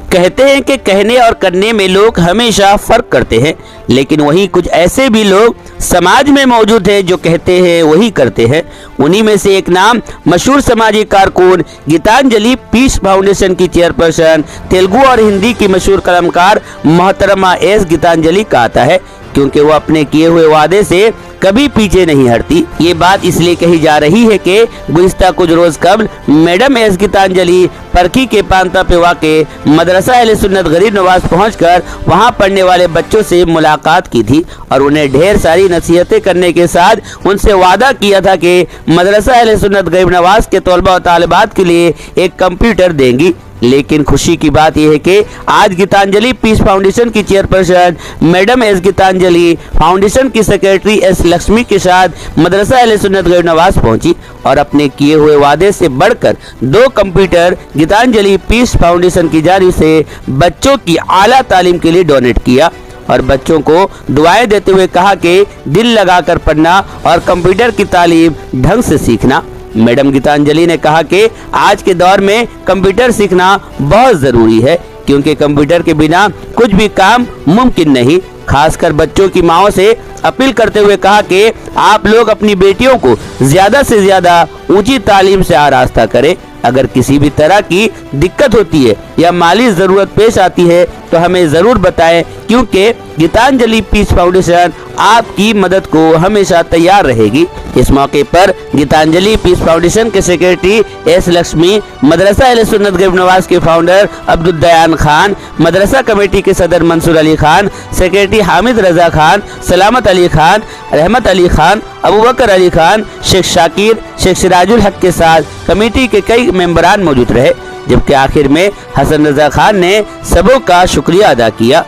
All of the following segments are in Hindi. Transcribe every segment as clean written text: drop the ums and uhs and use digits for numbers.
कहते हैं कि कहने और करने में लोग हमेशा फर्क करते हैं, लेकिन वहीं कुछ ऐसे भी लोग समाज में मौजूद हैं जो कहते हैं वही करते हैं। उन्हीं में से एक नाम मशहूर समाजी कारकुन गीतांजलि पीस फाउंडेशन की चेयरपर्सन, तेलुगु और हिंदी की मशहूर कलाकार मोहतरमा एस गीतांजलि का आता है, क्योंकि वो अपने किए हुए वादे से कभी पीछे नहीं हटती। ये बात इसलिए कही जा रही है कि गुज़िश्ता कुछ रोज कबल मैडम एस गीतांजलि परखी के पांता पे वाक़े मदरसा अहले सुन्नत गरीब नवाज पहुंचकर वहां पढ़ने वाले बच्चों से मुलाकात की थी और उन्हें ढेर सारी नसीहतें करने के साथ उनसे वादा किया था कि मदरसा अहले सुन्नत गरीब नवाज के तलबा और तालिबात के लिए एक कंप्यूटर देंगी। लेकिन खुशी की बात यह है कि आज गीतांजलि पीस फाउंडेशन की chairperson madam S Geetanjali foundation की सेक्रेटरी एस लक्ष्मी के साथ मदरसा अहले सुन्नत गरीब नवाज पहुंची और अपने किए हुए वादे से बढ़कर 2 कंप्यूटर गीतांजलि पीस फाउंडेशन की जानिब से बच्चों की आला तालीम के लिए डोनेट किया और बच्चों को दुआएं देते हुए कहा कि दिल लगाकर पढ़ना और कंप्यूटर की तालीम ढंग से सीखना। मैडम गीतांजलि ने कहा कि आज के दौर में कंप्यूटर सीखना बहुत ज़रूरी है, क्योंकि कंप्यूटर के बिना कुछ भी काम मुमकिन नहीं। खासकर बच्चों की माओं से अपील करते हुए कहा कि आप लोग अपनी बेटियों को ज़्यादा से ज़्यादा ऊंची तालीम से आरास्ता करें। अगर किसी भी तरह की दिक्कत होती है या माली ज़रूरत पेश आती है तो हमें ज़रूर बताएं, क्योंकि गीतांजलि पीस फाउंडेशन आपकी मदद को हमेशा तैयार रहेगी। इस मौके पर गीतांजलि पीस फाउंडेशन के सेक्रेटरी एस लक्ष्मी, मदरसा अहले सुन्नत गरीब नवाज के फाउंडर अब्दुल दयान खान, मदरसा कमेटी के सदर मंसूर अली खान, सेक्रेटरी हामिद रजा खान, सलामत अली खान, रहमत अली खान, अबू बकर अली खान, शेख शाकिर, शेख सिराजुल हक के साथ कमेटी के कई मेंबरान मौजूद रहे, जबकि आखिर में हसन रजा खान ने सबों का शुक्रिया अदा किया।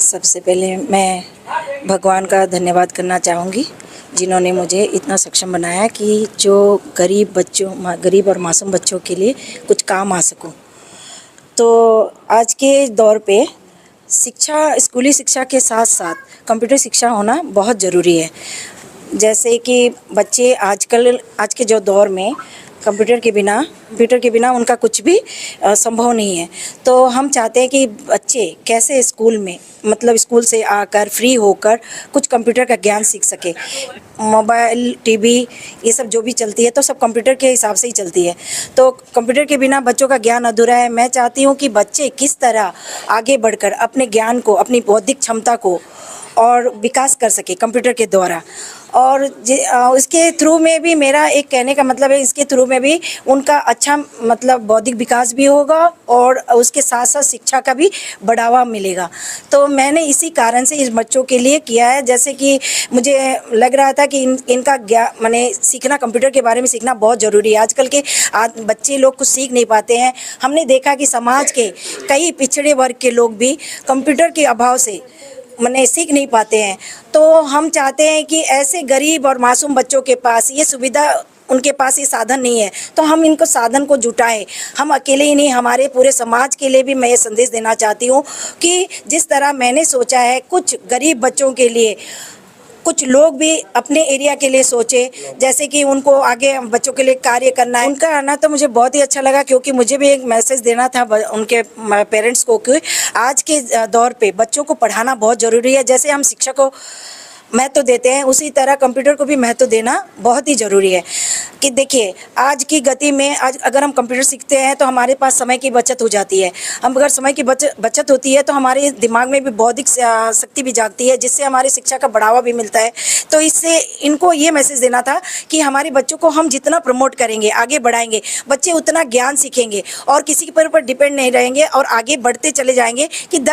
सबसे पहले मैं भगवान का धन्यवाद करना चाहूँगी, जिन्होंने मुझे इतना सक्षम बनाया कि जो गरीब और मासूम बच्चों के लिए कुछ काम आ सकूँ। तो आज के दौर पे शिक्षा, स्कूली शिक्षा के साथ साथ कंप्यूटर शिक्षा होना बहुत ज़रूरी है। जैसे कि बच्चे आज के जो दौर में कंप्यूटर के बिना उनका कुछ भी संभव नहीं है। तो हम चाहते हैं कि बच्चे कैसे स्कूल से आकर फ्री होकर कुछ कंप्यूटर का ज्ञान सीख सके। मोबाइल, टीवी ये सब जो भी चलती है तो सब कंप्यूटर के हिसाब से ही चलती है, तो कंप्यूटर के बिना बच्चों का ज्ञान अधूरा है। मैं चाहती हूँ कि बच्चे किस तरह आगे बढ़कर अपने ज्ञान को, अपनी बौद्धिक क्षमता को और विकास कर सके कंप्यूटर के द्वारा। और इसके थ्रू में भी मेरा एक कहने का मतलब है, इसके थ्रू में भी उनका अच्छा बौद्धिक विकास भी होगा और उसके साथ साथ शिक्षा का भी बढ़ावा मिलेगा। तो मैंने इसी कारण से इस बच्चों के लिए किया है। जैसे कि मुझे लग रहा था कि इनका सीखना, कंप्यूटर के बारे में सीखना बहुत ज़रूरी है। आजकल के बच्चे लोग कुछ सीख नहीं पाते हैं। हमने देखा कि समाज के कई पिछड़े वर्ग के लोग भी कंप्यूटर के अभाव से सीख नहीं पाते हैं। तो हम चाहते हैं कि ऐसे गरीब और मासूम बच्चों के पास ये सुविधा, उनके पास ये साधन नहीं है, तो हम इनको साधन को जुटाएं। हम अकेले ही नहीं, हमारे पूरे समाज के लिए भी मैं ये संदेश देना चाहती हूँ कि जिस तरह मैंने सोचा है कुछ गरीब बच्चों के लिए, कुछ लोग भी अपने एरिया के लिए सोचे, जैसे कि उनको आगे बच्चों के लिए कार्य करना है। उनका आना तो मुझे बहुत ही अच्छा लगा, क्योंकि मुझे भी एक मैसेज देना था उनके पेरेंट्स को कि आज के दौर पे बच्चों को पढ़ाना बहुत ज़रूरी है। जैसे हम शिक्षा को महत्व देते हैं, उसी तरह कंप्यूटर को भी महत्व देना बहुत ही ज़रूरी है। कि देखिए, आज की गति में आज अगर हम कंप्यूटर सीखते हैं तो हमारे पास समय की बचत हो जाती है। हम अगर समय की बचत होती है तो हमारे दिमाग में भी बौद्धिक शक्ति भी जागती है, जिससे हमारी शिक्षा का बढ़ावा भी मिलता है। तो इससे इनको ये मैसेज देना था कि हमारे बच्चों को हम जितना प्रमोट करेंगे, आगे बढ़ाएंगे, बच्चे उतना ज्ञान सीखेंगे और किसी के ऊपर डिपेंड नहीं रहेंगे और आगे बढ़ते चले जाएंगे कि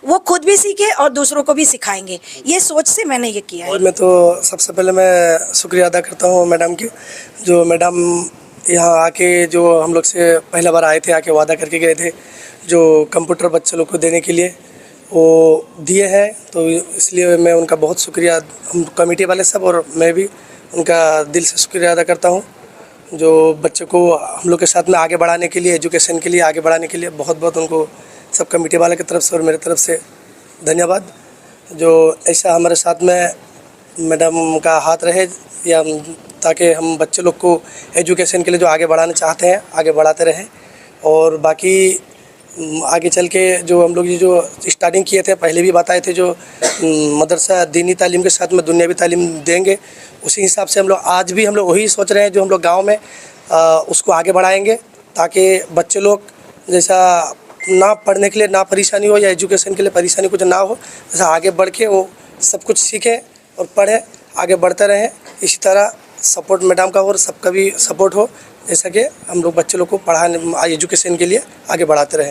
वो खुद भी सीखे और दूसरों को भी सिखाएंगे। ये सोच से मैंने ये किया है। मैं तो सबसे पहले मैं शुक्रिया अदा करता हूँ मैडम की, जो मैडम यहाँ आके जो हम लोग से पहला बार आए थे, आके वादा करके गए थे जो कंप्यूटर बच्चे लोग को देने के लिए, वो दिए हैं। तो इसलिए मैं उनका बहुत शुक्रिया, हम कमेटी वाले सब और मैं भी उनका दिल से शुक्रिया अदा करता हूँ, जो बच्चों को हम लोग के साथ में आगे बढ़ाने के लिए, एजुकेशन के लिए आगे बढ़ाने के लिए बहुत बहुत उनको सब कमेटी वाले की तरफ से और मेरी तरफ से धन्यवाद। जो ऐसा हमारे साथ में मैडम का हाथ रहे, या ताकि हम बच्चे लोग को एजुकेशन के लिए जो आगे बढ़ाना चाहते हैं आगे बढ़ाते रहें। और बाकी आगे चल के जो हम लोग ये जो स्टार्टिंग किए थे, पहले भी बताए थे, जो मदरसा दीनी तालीम के साथ में दुनियावी तालीम देंगे, उसी हिसाब से हम लोग आज भी हम लोग वही सोच रहे हैं जो हम लोग गांव में उसको आगे बढ़ाएंगे, ताकि बच्चे लोग जैसा ना पढ़ने के लिए ना परेशानी हो या एजुकेशन के लिए परेशानी कुछ ना हो, जैसा आगे बढ़ के वो सब कुछ सीखें और पढ़ें, आगे बढ़ते रहें। इसी तरह सपोर्ट मैडम का और सबका भी सपोर्ट हो, जैसा कि हम लोग बच्चे लोग को पढ़ाने एजुकेशन के लिए आगे बढ़ाते रहें।